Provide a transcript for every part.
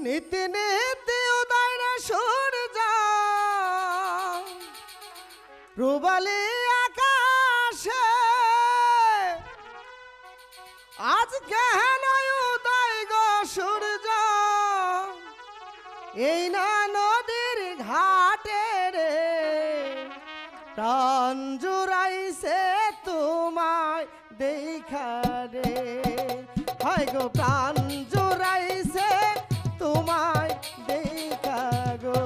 নীতি নীতি উদয় রে সূর্য রুবালি আকাশে আজ কেন উদয় গো সূর্য এই না নদীর ঘাটে রে প্রাণ জুড়াইছে তোমায় দেখা রে হয় গো প্রাণ জুড়াইছে তোমায় দেখা গো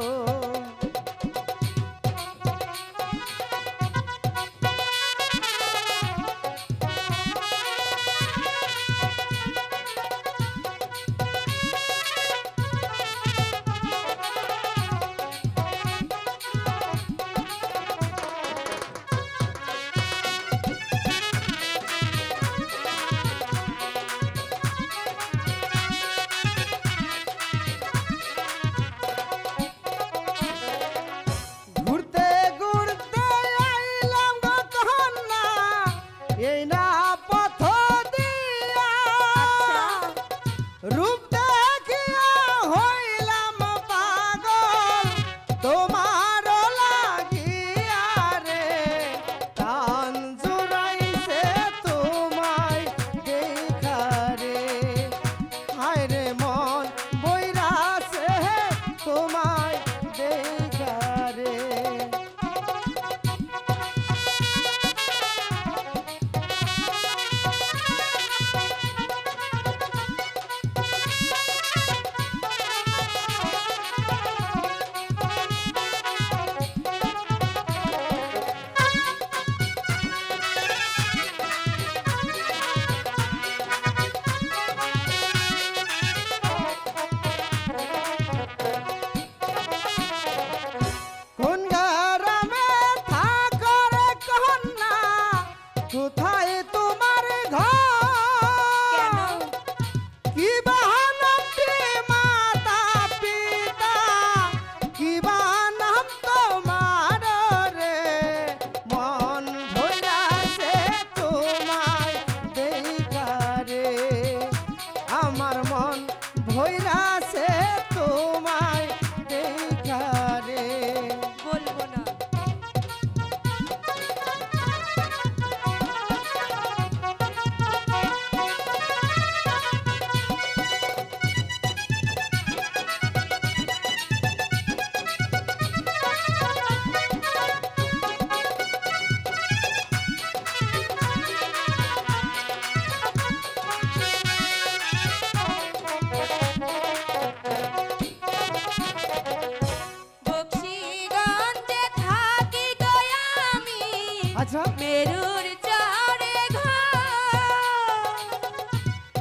মেরুর চারে ঘর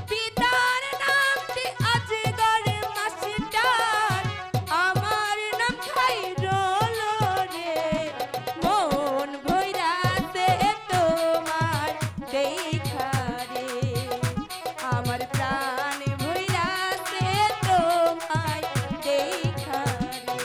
পিতার নামটি আজগর মাস্টার আমার নাম খাইরুল রে মন ভইরাছে তোমার দেখা রে আমার প্রাণ ভইরাছে তোমায় দেখা রে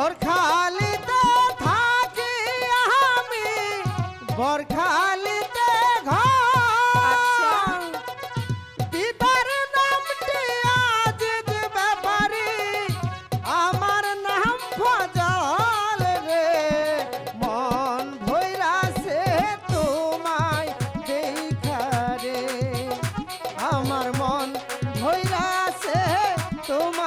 বরখালিতে থাকি আমি, বরখালিতে ঘর। পিতার নামটি আজিজ ব্যাপারী, আমার নাম ফজল রে। মন ভৈরাছে তোমায় দেখা রে, আমার মন ভৈরাছে তোমায়